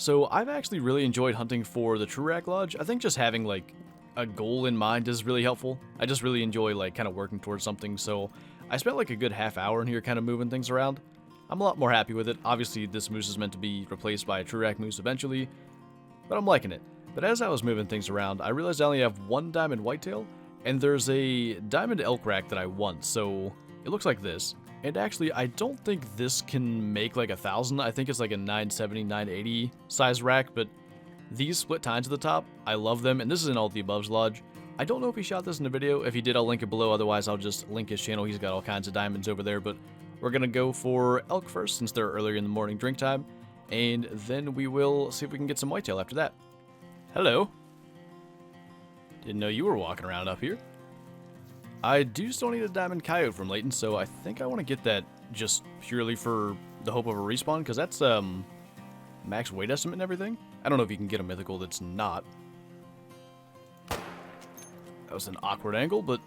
So I've actually really enjoyed hunting for the TruRACS Lodge. I think just having like a goal in mind is really helpful. I just really enjoy like kind of working towards something. So I spent like a good half hour in here kind of moving things around. I'm a lot more happy with it. Obviously this moose is meant to be replaced by a TruRACS moose eventually, but I'm liking it. But as I was moving things around, I realized I only have one diamond whitetail, and there's a diamond elk rack that I want. So it looks like this. And actually, I don't think this can make like 1,000. I think it's like a 970, 980 size rack, but these split tines at the top, I love them, and this is in All the Above's lodge. I don't know if he shot this in a video. If he did, I'll link it below. Otherwise, I'll just link his channel. He's got all kinds of diamonds over there, but we're going to go for elk first since they're earlier in the morning drink time, and then we will see if we can get some whitetail after that. Hello. Didn't know you were walking around up here. I do still need a diamond coyote from Layton, so I think I want to get that just purely for the hope of a respawn, because that's max weight estimate and everything. I don't know if you can get a mythical that's not. That was an awkward angle, but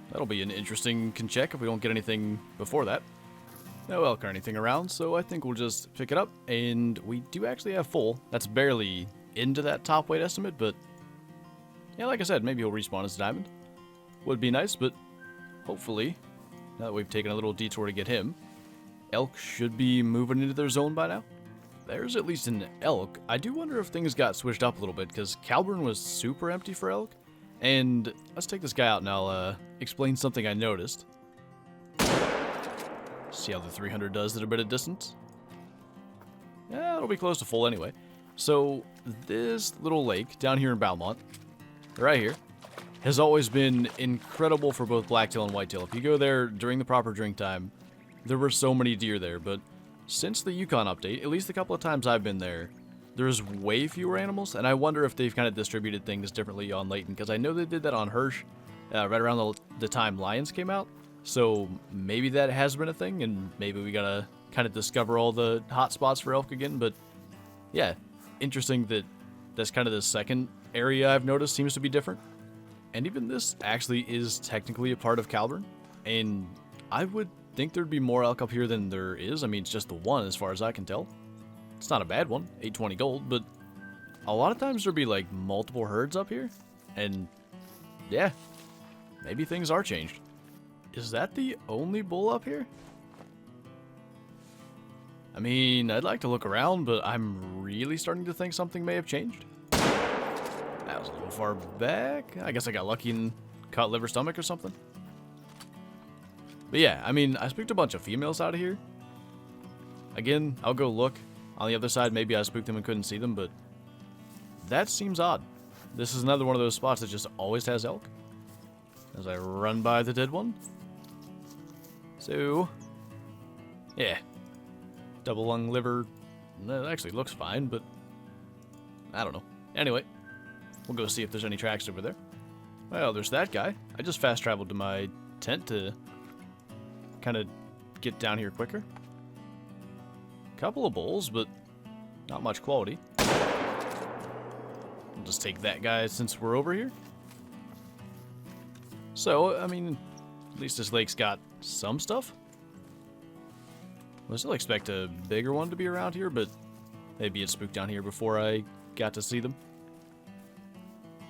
that'll be an interesting check if we don't get anything before that. No elk or anything around, so I think we'll just pick it up, and we do actually have full. That's barely into that top weight estimate, but yeah, like I said, maybe he'll respawn as a diamond. Would be nice, but hopefully, now that we've taken a little detour to get him, elk should be moving into their zone by now. There's at least an elk. I do wonder if things got switched up a little bit, because Calburn was super empty for elk. And let's take this guy out and I'll explain something I noticed. See how the 300 does at a bit of distance? Yeah, it'll be close to full anyway. So this little lake down here in Balmont, right here, has always been incredible for both blacktail and whitetail. If you go there during the proper drink time, there were so many deer there, but since the Yukon update, at least a couple of times I've been there, there's way fewer animals, and I wonder if they've kind of distributed things differently on Layton, because I know they did that on Hirsch right around the time Lions came out, so maybe that has been a thing, and maybe we gotta kind of discover all the hot spots for elk again, but yeah, interesting that that's kind of the second area I've noticed seems to be different. And even this actually is technically a part of Calburn, and I would think there'd be more elk up here than there is. I mean, it's just the one as far as I can tell. It's not a bad one, 820 gold, but a lot of times there'd be like multiple herds up here, and yeah, maybe things are changed. Is that the only bull up here? I mean, I'd like to look around, but I'm really starting to think something may have changed. That was a little far back. I guess I got lucky and caught liver stomach or something. But yeah, I mean, I spooked a bunch of females out of here. Again, I'll go look. On the other side, maybe I spooked them and couldn't see them, but that seems odd. This is another one of those spots that just always has elk. As I run by the dead one. So, yeah. Double lung liver. That actually looks fine, but I don't know. Anyway, we'll go see if there's any tracks over there. Well, there's that guy. I just fast traveled to my tent to kind of get down here quicker. Couple of bulls, but not much quality. We'll just take that guy since we're over here. So, I mean, at least this lake's got some stuff. I still expect a bigger one to be around here, but maybe it spooked down here before I got to see them.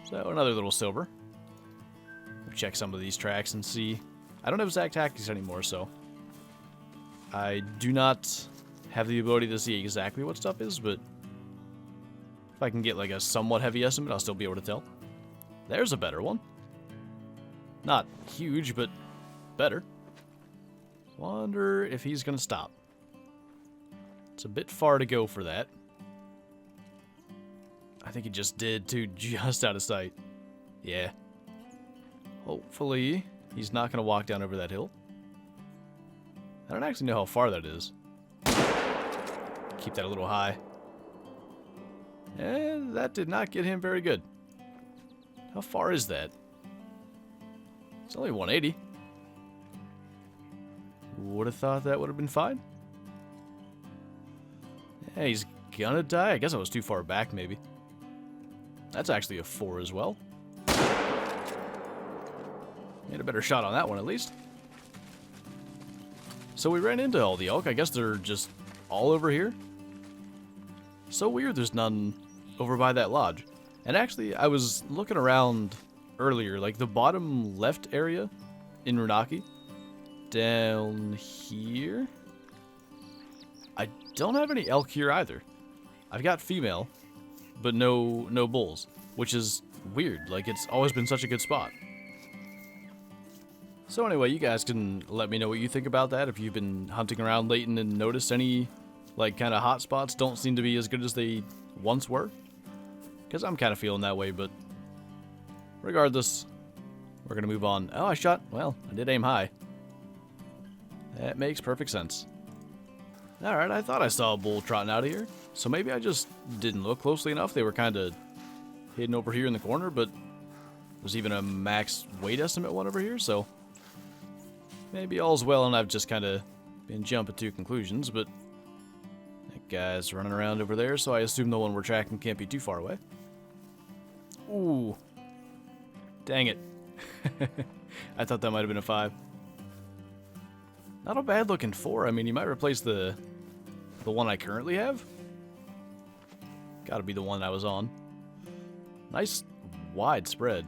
So, another little silver. We'll check some of these tracks and see. I don't have ZaccSquatch anymore, so I do not have the ability to see exactly what stuff is, but if I can get like a somewhat heavy estimate, I'll still be able to tell. There's a better one. Not huge, but better. Wonder if he's gonna stop. It's a bit far to go for that. I think he just did too, just out of sight. Yeah. Hopefully he's not gonna walk down over that hill. I don't actually know how far that is. Keep that a little high. And that did not get him very good. How far is that? It's only 180. Would have thought that would have been fine. Yeah, he's gonna die. I guess I was too far back, maybe. That's actually a 4 as well. Made a better shot on that one, at least. So we ran into all the elk. I guess they're just all over here. So weird there's none over by that lodge. And actually, I was looking around earlier, like the bottom left area in Runaki, down here. I don't have any elk here either. I've got female, but no bulls, which is weird. Like, it's always been such a good spot. So anyway, you guys can let me know what you think about that. If you've been hunting around Layton and noticed any, like, kind of hot spots don't seem to be as good as they once were. Because I'm kind of feeling that way, but regardless, we're going to move on. Oh, I did aim high. That makes perfect sense. Alright, I thought I saw a bull trotting out of here, so maybe I just didn't look closely enough. They were kind of hidden over here in the corner, but there's even a max weight estimate one over here, so maybe all's well and I've just kind of been jumping to conclusions, but that guy's running around over there, so I assume the one we're tracking can't be too far away. Ooh. Dang it. I thought that might have been a 5. Not a bad looking 4. I mean, you might replace the one I currently have. Gotta be the one I was on. Nice wide spread.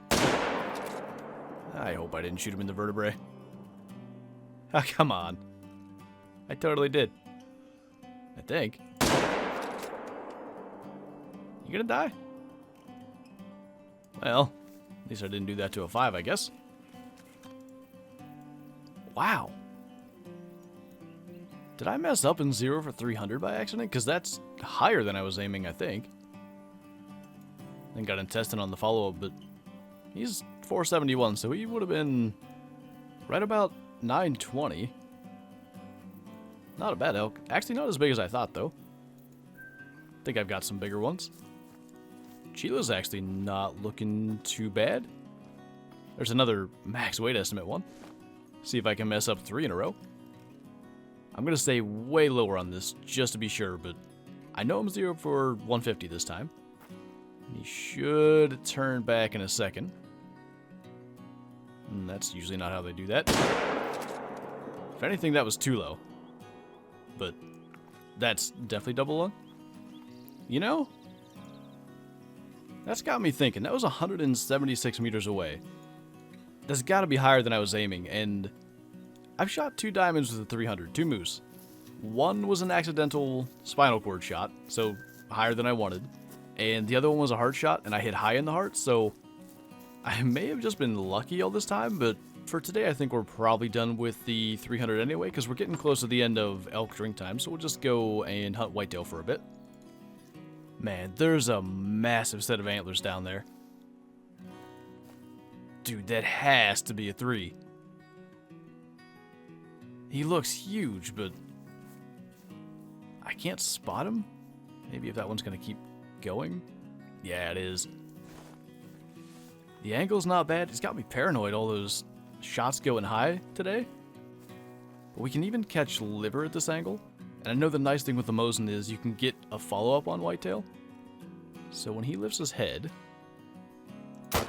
I hope I didn't shoot him in the vertebrae. Oh, come on. I totally did. I think. You gonna die? Well, at least I didn't do that to a 5, I guess. Wow. Did I mess up and 0 for 300 by accident? Because that's higher than I was aiming, I think. Then got intestine on the follow-up, but he's 471, so he would have been right about 920. Not a bad elk. Actually, not as big as I thought, though. I think I've got some bigger ones. Chila's actually not looking too bad. There's another max weight estimate one. See if I can mess up 3 in a row. I'm going to stay way lower on this just to be sure, but I know I'm 0 for 150 this time. He should turn back in a second. And that's usually not how they do that. If anything, that was too low. But that's definitely double one. You know, that's got me thinking. That was 176 meters away. That's got to be higher than I was aiming, and I've shot 2 diamonds with a 300, 2 moose. One was an accidental spinal cord shot, so higher than I wanted. And the other one was a heart shot, and I hit high in the heart, so I may have just been lucky all this time, but for today I think we're probably done with the 300 anyway, because we're getting close to the end of elk drink time, so we'll just go and hunt whitetail for a bit. Man, there's a massive set of antlers down there. Dude, that has to be a 3. He looks huge, but I can't spot him. Maybe if that one's going to keep going. Yeah, it is. The angle's not bad. It's got me paranoid, all those shots going high today. But we can even catch liver at this angle. And I know the nice thing with the Mosin is you can get a follow-up on whitetail. So when he lifts his head, gonna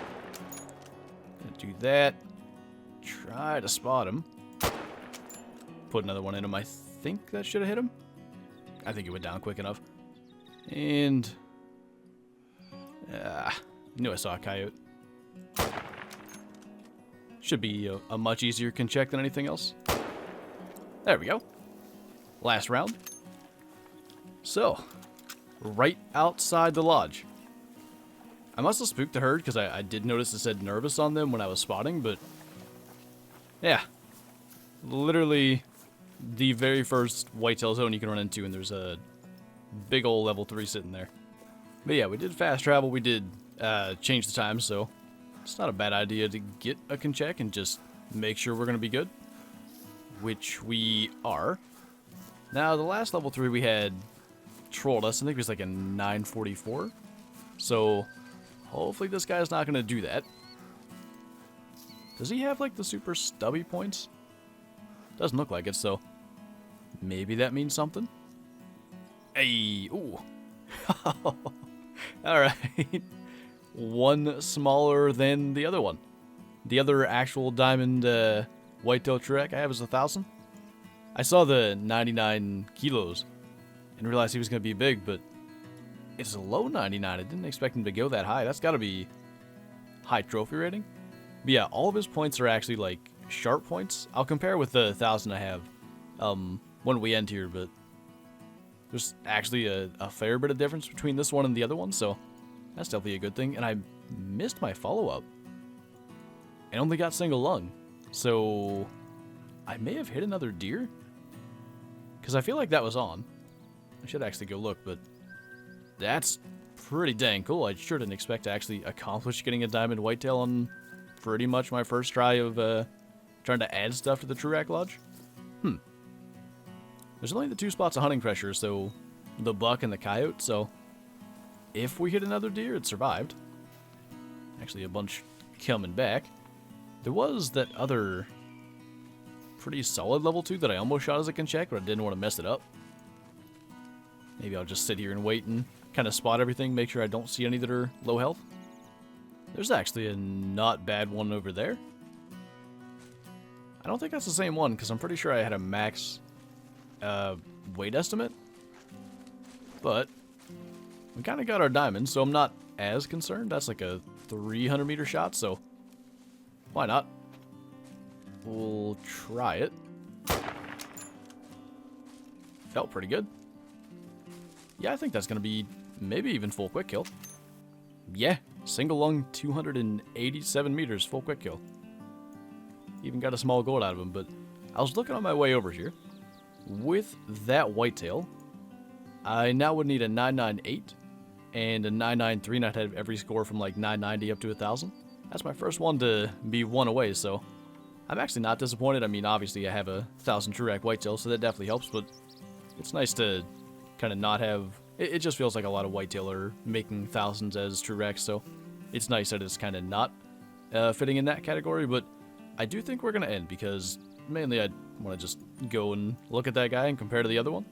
do that. Try to spot him. Put another one in him. I think that should have hit him. I think it went down quick enough. And knew I saw a coyote. Should be a much easier can check than anything else. There we go. Last round. So, right outside the lodge. I must have spooked the herd because I did notice it said nervous on them when I was spotting, but yeah. Literally the very first whitetail zone you can run into, and there's a big old level 3 sitting there. But yeah, we did fast travel. We did change the time, so it's not a bad idea to get a can check and just make sure we're going to be good, which we are. Now, the last level 3 we had trolled us. I think it was like a 944. So, hopefully this guy's not going to do that. Does he have like the super stubby points? Doesn't look like it, so maybe that means something. Hey, ooh. Alright. One smaller than the other one. The other actual diamond whitetail TruRACS I have is 1,000. I saw the 99 kilos and realized he was going to be big, but It's a low 99. I didn't expect him to go that high. That's got to be high trophy rating. But yeah, all of his points are actually like sharp points. I'll compare with the 1,000 I have when we end here, but there's actually a fair bit of difference between this one and the other one, so that's definitely a good thing. And I missed my follow-up and only got single lung, so I may have hit another deer because I feel like that was on. I should actually go look, but that's pretty dang cool. I sure didn't expect to actually accomplish getting a diamond whitetail on pretty much my first try of trying to add stuff to the TruRACS Lodge. There's only the 2 spots of hunting pressure, so the buck and the coyote, so if we hit another deer, it survived. Actually, a bunch coming back. There was that other pretty solid level 2 that I almost shot as a check, but I didn't want to mess it up. Maybe I'll just sit here and wait and kind of spot everything, make sure I don't see any that are low health. There's actually a not bad one over there. I don't think that's the same one, because I'm pretty sure I had a max weight estimate. But we kind of got our diamond, so I'm not as concerned. That's like a 300-meter shot, so why not? We'll try it. Felt pretty good. Yeah, I think that's going to be maybe even full quick kill. Yeah, single lung, 287 meters, full quick kill. Even got a small gold out of him, but I was looking on my way over here. With that whitetail, I now would need a 998 and a 993, not have every score from like 990 up to 1,000. That's my first one to be one away, so I'm actually not disappointed. I mean, obviously I have a 1,000 TruRACS whitetail, so that definitely helps, but it's nice to kind of not have... It just feels like a lot of whitetail are making thousands as TruRACS, so it's nice that it's kind of not fitting in that category, but I do think we're going to end, because mainly I want to just go and look at that guy and compare to the other one.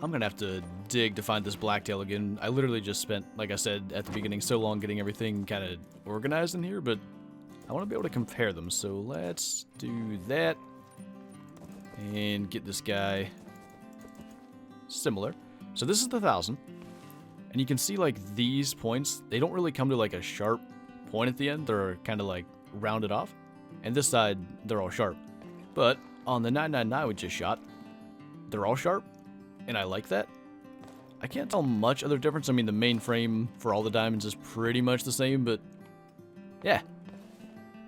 I'm going to have to dig to find this blacktail again. I literally just spent, like I said at the beginning, so long getting everything kind of organized in here, but I want to be able to compare them, so let's do that and get this guy similar. So this is the 1,000, and you can see like these points, they don't really come to like a sharp point at the end. They're kind of like rounded off, and this side they're all sharp. But on the 999 we just shot, they're all sharp, and I like that. I can't tell much other difference. I mean, the main frame for all the diamonds is pretty much the same, but yeah,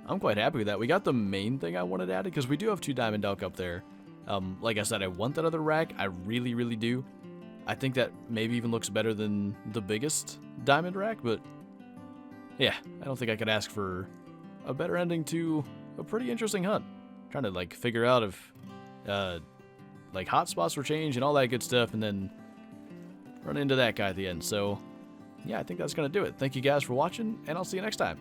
I'm quite happy with that. We got the main thing I wanted added, because we do have 2 diamond elk up there. Like I said, I want that other rack. I really, really do. I think that maybe even looks better than the biggest diamond rack, but yeah, I don't think I could ask for a better ending to a pretty interesting hunt. Trying to like figure out if like hot spots were changed and all that good stuff, and then run into that guy at the end. So yeah, I think that's gonna do it. Thank you guys for watching, and I'll see you next time.